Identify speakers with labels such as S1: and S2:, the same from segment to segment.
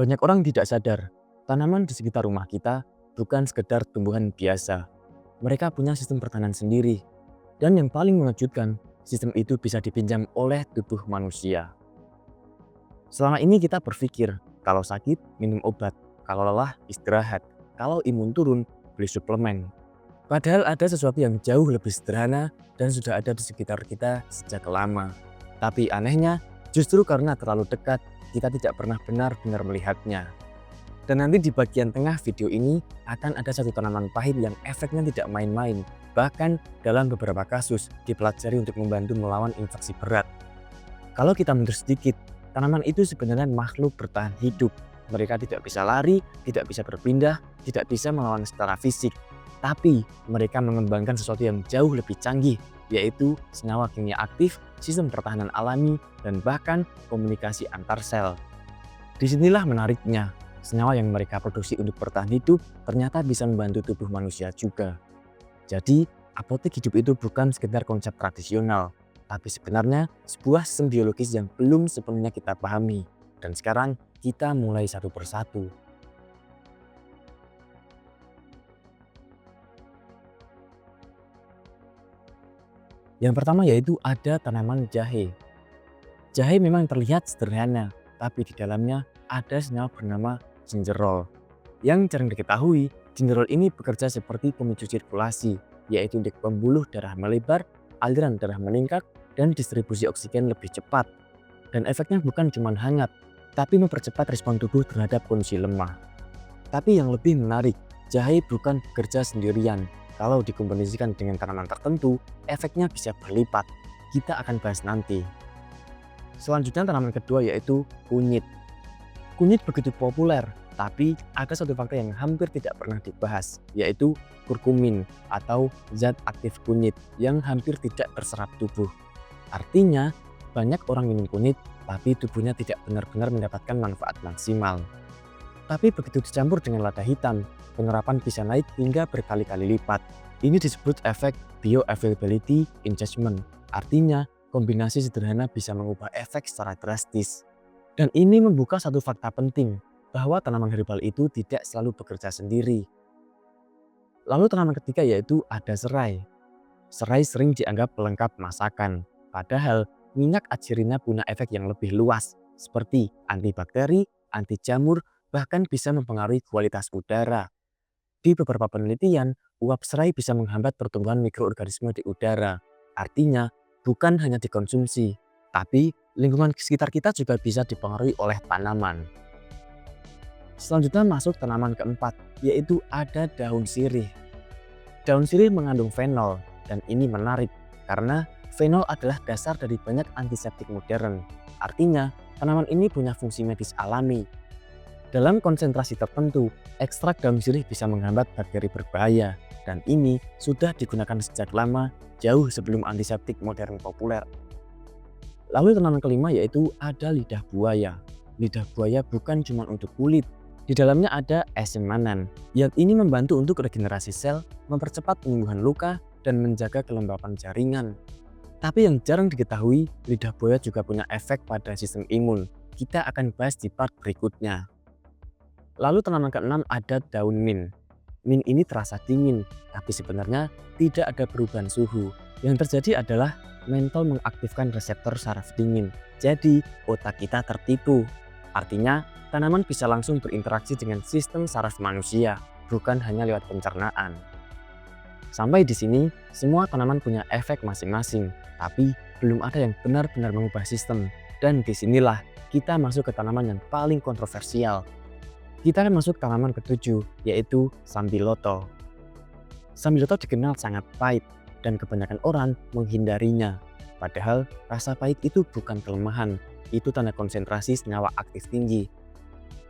S1: Banyak orang tidak sadar, tanaman di sekitar rumah kita bukan sekedar tumbuhan biasa. Mereka punya sistem pertahanan sendiri. Dan yang paling mengejutkan, sistem itu bisa dipinjam oleh tubuh manusia. Selama ini kita berpikir, kalau sakit, minum obat. Kalau lelah, istirahat. Kalau imun turun, beli suplemen. Padahal ada sesuatu yang jauh lebih sederhana dan sudah ada di sekitar kita sejak lama. Tapi anehnya, justru karena terlalu dekat, kita tidak pernah benar-benar melihatnya. Dan nanti di bagian tengah video ini akan ada satu tanaman pahit yang efeknya tidak main-main. Bahkan dalam beberapa kasus dipelajari untuk membantu melawan infeksi berat. Kalau kita mundur sedikit, tanaman itu sebenarnya makhluk bertahan hidup. Mereka tidak bisa lari, tidak bisa berpindah, tidak bisa melawan secara fisik. Tapi mereka mengembangkan sesuatu yang jauh lebih canggih, yaitu senyawa kimia aktif, sistem pertahanan alami, dan bahkan komunikasi antar sel. Disinilah menariknya, senyawa yang mereka produksi untuk bertahan hidup ternyata bisa membantu tubuh manusia juga. Jadi, apotek hidup itu bukan sekedar konsep tradisional, tapi sebenarnya sebuah sistem biologis yang belum sepenuhnya kita pahami. Dan sekarang kita mulai satu persatu. Yang pertama yaitu ada tanaman jahe. Jahe memang terlihat sederhana, tapi di dalamnya ada senyawa bernama gingerol. Yang jarang diketahui, gingerol ini bekerja seperti pemicu sirkulasi, yaitu untuk pembuluh darah melebar, aliran darah meningkat, dan distribusi oksigen lebih cepat. Dan efeknya bukan cuma hangat, tapi mempercepat respon tubuh terhadap kondisi lemah. Tapi yang lebih menarik, jahe bukan bekerja sendirian. Kalau dikombinasikan dengan tanaman tertentu, efeknya bisa berlipat. Kita akan bahas nanti. Selanjutnya tanaman kedua yaitu kunyit. Kunyit begitu populer, tapi ada satu fakta yang hampir tidak pernah dibahas, yaitu kurkumin atau zat aktif kunyit yang hampir tidak terserap tubuh. Artinya, banyak orang minum kunyit, tapi tubuhnya tidak benar-benar mendapatkan manfaat maksimal. Tapi begitu dicampur dengan lada hitam, penyerapan bisa naik hingga berkali-kali lipat. Ini disebut efek bioavailability enhancement. Artinya, kombinasi sederhana bisa mengubah efek secara drastis. Dan ini membuka satu fakta penting, bahwa tanaman herbal itu tidak selalu bekerja sendiri. Lalu tanaman ketiga yaitu ada serai. Serai sering dianggap pelengkap masakan, padahal minyak atsirina punya efek yang lebih luas, seperti antibakteri, anti jamur, bahkan bisa mempengaruhi kualitas udara. Di beberapa penelitian, uap serai bisa menghambat pertumbuhan mikroorganisme di udara. Artinya, bukan hanya dikonsumsi, tapi lingkungan sekitar kita juga bisa dipengaruhi oleh tanaman. Selanjutnya masuk tanaman keempat, yaitu ada daun sirih. Daun sirih mengandung fenol, dan ini menarik karena fenol adalah dasar dari banyak antiseptik modern. Artinya, tanaman ini punya fungsi medis alami. Dalam konsentrasi tertentu, ekstrak daun sirih bisa menghambat bakteri berbahaya, dan ini sudah digunakan sejak lama, jauh sebelum antiseptik modern populer. Lalu tanaman kelima yaitu ada lidah buaya. Lidah buaya bukan cuma untuk kulit, di dalamnya ada esemanan, yang ini membantu untuk regenerasi sel, mempercepat penyembuhan luka, dan menjaga kelembapan jaringan. Tapi yang jarang diketahui, lidah buaya juga punya efek pada sistem imun. Kita akan bahas di part berikutnya. Lalu tanaman keenam ada daun mint. Mint ini terasa dingin, tapi sebenarnya tidak ada perubahan suhu. Yang terjadi adalah mentol mengaktifkan reseptor saraf dingin. Jadi otak kita tertipu. Artinya tanaman bisa langsung berinteraksi dengan sistem saraf manusia, bukan hanya lewat pencernaan. Sampai di sini, semua tanaman punya efek masing-masing, tapi belum ada yang benar-benar mengubah sistem. Dan disinilah kita masuk ke tanaman yang paling kontroversial. Kita akan masuk tanaman ketujuh, yaitu sambiloto. Sambiloto dikenal sangat pahit, dan kebanyakan orang menghindarinya. Padahal rasa pahit itu bukan kelemahan, itu tanda konsentrasi senyawa aktif tinggi.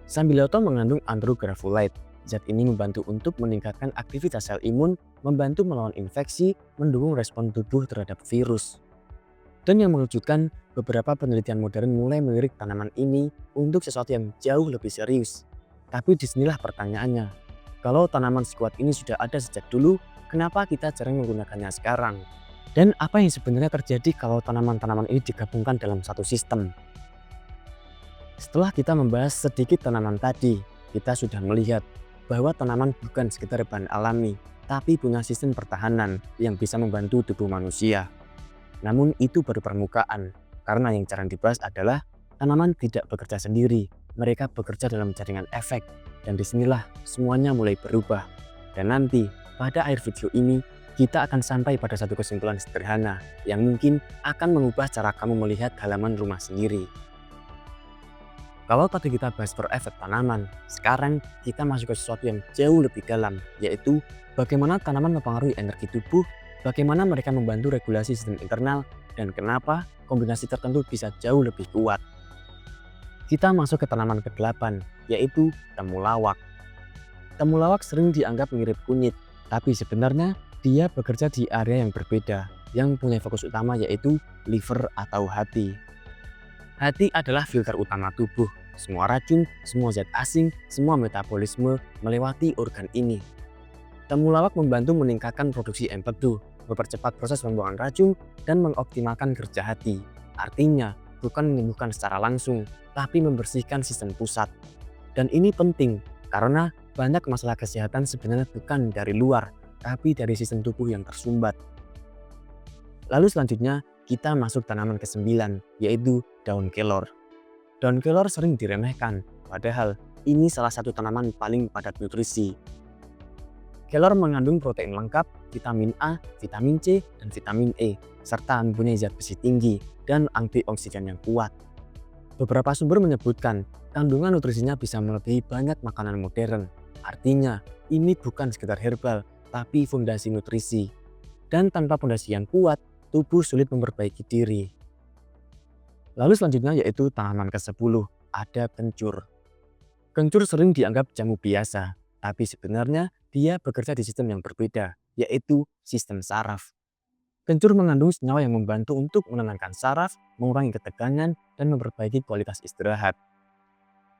S1: Sambiloto mengandung andrographulide. Zat ini membantu untuk meningkatkan aktivitas sel imun, membantu melawan infeksi, mendukung respon tubuh terhadap virus. Dan yang mengejutkan, beberapa penelitian modern mulai melirik tanaman ini untuk sesuatu yang jauh lebih serius. Tapi disinilah pertanyaannya, kalau tanaman sekuat ini sudah ada sejak dulu, kenapa kita jarang menggunakannya sekarang? Dan apa yang sebenarnya terjadi kalau tanaman-tanaman ini digabungkan dalam satu sistem? Setelah kita membahas sedikit tanaman tadi, kita sudah melihat bahwa tanaman bukan sekedar bahan alami, tapi punya sistem pertahanan yang bisa membantu tubuh manusia. Namun itu baru permukaan, karena yang jarang dibahas adalah tanaman tidak bekerja sendiri, mereka bekerja dalam jaringan efek, dan disinilah semuanya mulai berubah. Dan nanti, pada akhir video ini, kita akan sampai pada satu kesimpulan sederhana yang mungkin akan mengubah cara kamu melihat halaman rumah sendiri. Kalau tadi kita bahas per efek tanaman, sekarang kita masuk ke sesuatu yang jauh lebih dalam, yaitu bagaimana tanaman mempengaruhi energi tubuh, bagaimana mereka membantu regulasi sistem internal, dan kenapa kombinasi tertentu bisa jauh lebih kuat. Kita masuk ke tanaman ke-8, yaitu temulawak. Temulawak sering dianggap mirip kunyit, tapi sebenarnya dia bekerja di area yang berbeda, yang punya fokus utama yaitu liver atau hati. Hati adalah filter utama tubuh. Semua racun, semua zat asing, semua metabolisme melewati organ ini. Temulawak membantu meningkatkan produksi empedu, mempercepat proses pembuangan racun, dan mengoptimalkan kerja hati. Artinya, bukan menyembuhkan secara langsung, tapi membersihkan sistem pusat. Dan ini penting, karena banyak masalah kesehatan sebenarnya bukan dari luar, tapi dari sistem tubuh yang tersumbat. Lalu selanjutnya, kita masuk tanaman ke-9, yaitu daun kelor. Daun kelor sering diremehkan, padahal ini salah satu tanaman paling padat nutrisi. Kelor mengandung protein lengkap, vitamin A, vitamin C, dan vitamin E, serta mempunyai zat besi tinggi dan antioksidan yang kuat. Beberapa sumber menyebutkan kandungan nutrisinya bisa melebihi banyak makanan modern. Artinya, ini bukan sekedar herbal, tapi fondasi nutrisi. Dan tanpa fondasi yang kuat, tubuh sulit memperbaiki diri. Lalu selanjutnya yaitu tanaman ke-10, ada kencur. Kencur sering dianggap jamu biasa, tapi sebenarnya dia bekerja di sistem yang berbeda, yaitu sistem saraf. Kencur mengandung senyawa yang membantu untuk menenangkan saraf, mengurangi ketegangan, dan memperbaiki kualitas istirahat.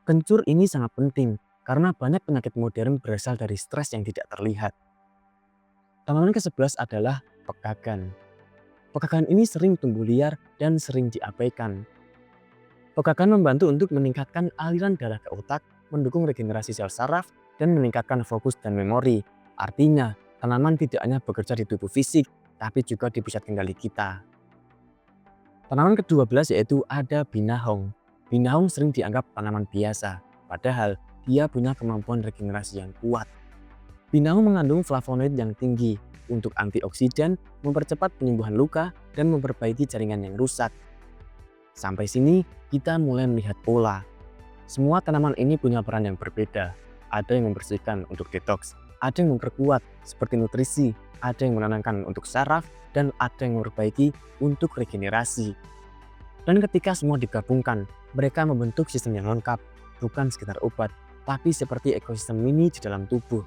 S1: Kencur ini sangat penting karena banyak penyakit modern berasal dari stres yang tidak terlihat. Tanaman ke-11 adalah pegagan. Pegagan ini sering tumbuh liar dan sering diabaikan. Pegagan membantu untuk meningkatkan aliran darah ke otak, mendukung regenerasi sel saraf, dan meningkatkan fokus dan memori. Artinya, tanaman tidak hanya bekerja di tubuh fisik, tapi juga di pusat kendali kita. Tanaman ke-12 yaitu ada binahong. Binahong sering dianggap tanaman biasa, padahal dia punya kemampuan regenerasi yang kuat. Binahong mengandung flavonoid yang tinggi untuk antioksidan, mempercepat penyembuhan luka, dan memperbaiki jaringan yang rusak. Sampai sini, kita mulai melihat pola. Semua tanaman ini punya peran yang berbeda. Ada yang membersihkan untuk detoks, ada yang memperkuat seperti nutrisi, ada yang menenangkan untuk saraf, dan ada yang memperbaiki untuk regenerasi. Dan ketika semua digabungkan, mereka membentuk sistem yang lengkap, bukan sekedar obat, tapi seperti ekosistem mini di dalam tubuh.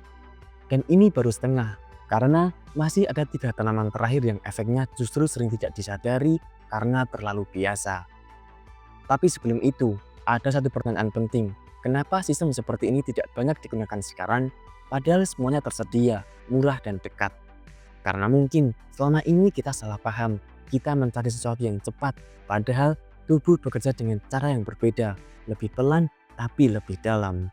S1: Dan ini baru setengah, karena masih ada 3 tanaman terakhir yang efeknya justru sering tidak disadari karena terlalu biasa. Tapi sebelum itu, ada satu pertanyaan penting. Kenapa sistem seperti ini tidak banyak digunakan sekarang, padahal semuanya tersedia, murah dan dekat? Karena mungkin selama ini kita salah paham, kita mencari sesuatu yang cepat, padahal tubuh bekerja dengan cara yang berbeda, lebih pelan tapi lebih dalam.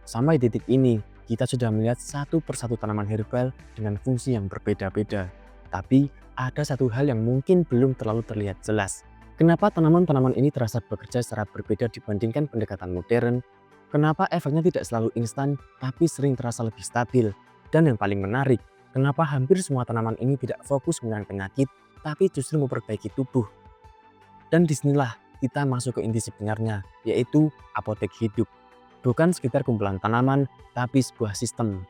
S1: Sampai titik ini, kita sudah melihat satu persatu tanaman herbal dengan fungsi yang berbeda-beda. Tapi ada satu hal yang mungkin belum terlalu terlihat jelas. Kenapa tanaman-tanaman ini terasa bekerja secara berbeda dibandingkan pendekatan modern? Kenapa efeknya tidak selalu instan, tapi sering terasa lebih stabil? Dan yang paling menarik, kenapa hampir semua tanaman ini tidak fokus menyerang penyakit, tapi justru memperbaiki tubuh? Dan disinilah kita masuk ke inti sebenarnya, yaitu apotek hidup. Bukan sekedar kumpulan tanaman, tapi sebuah sistem.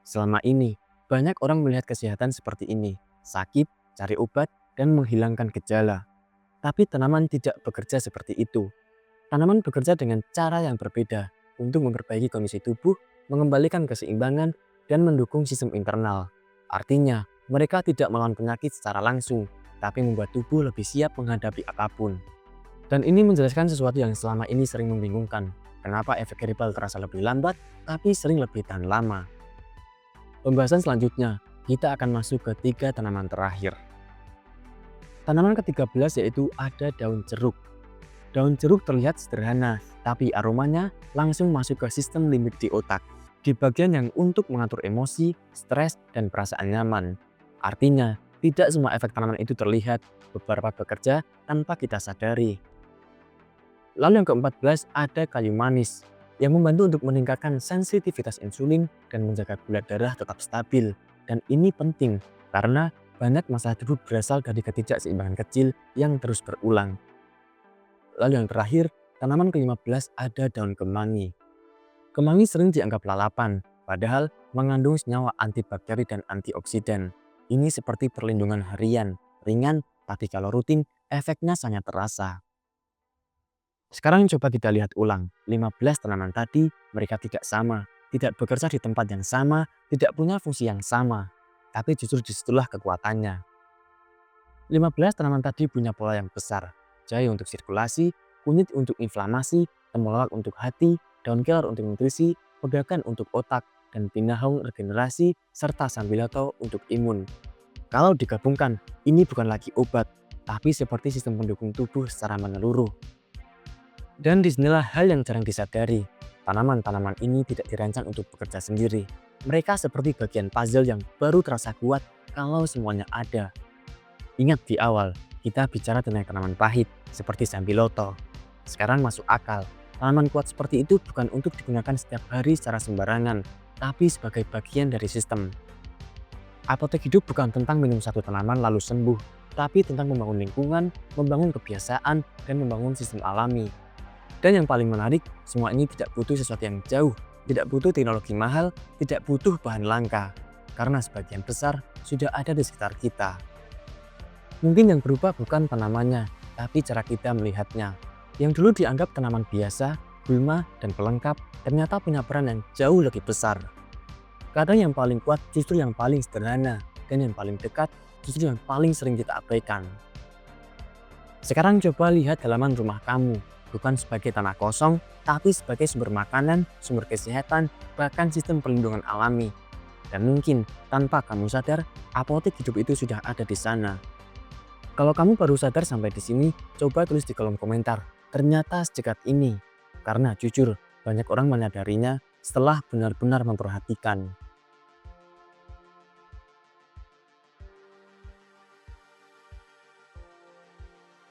S1: Selama ini, banyak orang melihat kesehatan seperti ini, sakit, cari obat, dan menghilangkan gejala. Tapi tanaman tidak bekerja seperti itu. Tanaman bekerja dengan cara yang berbeda untuk memperbaiki kondisi tubuh, mengembalikan keseimbangan, dan mendukung sistem internal. Artinya, mereka tidak melawan penyakit secara langsung, tapi membuat tubuh lebih siap menghadapi apapun. Dan ini menjelaskan sesuatu yang selama ini sering membingungkan. Kenapa efek herbal terasa lebih lambat, tapi sering lebih tahan lama? Pembahasan selanjutnya, kita akan masuk ke 3 tanaman terakhir. Tanaman ke-13 yaitu ada daun jeruk. Daun jeruk terlihat sederhana, tapi aromanya langsung masuk ke sistem limbik di otak, di bagian yang untuk mengatur emosi, stres, dan perasaan nyaman. Artinya, tidak semua efek tanaman itu terlihat, beberapa bekerja tanpa kita sadari. Lalu yang ke-14 ada kayu manis, yang membantu untuk meningkatkan sensitivitas insulin dan menjaga gula darah tetap stabil. Dan ini penting, karena banyak masalah tubuh berasal dari ketidakseimbangan kecil yang terus berulang. Lalu yang terakhir, tanaman ke-15 ada daun kemangi. Kemangi sering dianggap lalapan, padahal mengandung senyawa antibakteri dan antioksidan. Ini seperti perlindungan harian, ringan, tapi kalau rutin, efeknya sangat terasa. Sekarang coba kita lihat ulang, 15 tanaman tadi mereka tidak sama, tidak bekerja di tempat yang sama, tidak punya fungsi yang sama. Tapi justru disitulah kekuatannya. 15 tanaman tadi punya pola yang besar, jahe untuk sirkulasi, kunyit untuk inflamasi, temulawak untuk hati, daun kelor untuk nutrisi, pegagan untuk otak, dan pinahong regenerasi, serta sambiloto untuk imun. Kalau digabungkan, ini bukan lagi obat, tapi seperti sistem pendukung tubuh secara menyeluruh. Dan disinilah hal yang jarang disadari, tanaman-tanaman ini tidak dirancang untuk bekerja sendiri. Mereka seperti bagian puzzle yang baru terasa kuat kalau semuanya ada. Ingat di awal, kita bicara tentang tanaman pahit seperti sambiloto. Sekarang masuk akal, tanaman kuat seperti itu bukan untuk digunakan setiap hari secara sembarangan, tapi sebagai bagian dari sistem. Apotek hidup bukan tentang minum satu tanaman lalu sembuh, tapi tentang membangun lingkungan, membangun kebiasaan, dan membangun sistem alami. Dan yang paling menarik, semua ini tidak butuh sesuatu yang jauh, tidak butuh teknologi mahal, tidak butuh bahan langka, karena sebagian besar sudah ada di sekitar kita. Mungkin yang berubah bukan tanamannya, tapi cara kita melihatnya. Yang dulu dianggap tanaman biasa, gulma, dan pelengkap, ternyata punya peran yang jauh lebih besar. Kadang yang paling kuat justru yang paling sederhana, dan yang paling dekat justru yang paling sering kita abaikan. Sekarang coba lihat halaman rumah kamu, bukan sebagai tanah kosong, tapi sebagai sumber makanan, sumber kesehatan, bahkan sistem perlindungan alami. Dan mungkin tanpa kamu sadar, apotek hidup itu sudah ada di sana. Kalau kamu baru sadar sampai di sini, coba tulis di kolom komentar, ternyata sedekat ini. Karena jujur, banyak orang menyadarinya setelah benar-benar memperhatikan.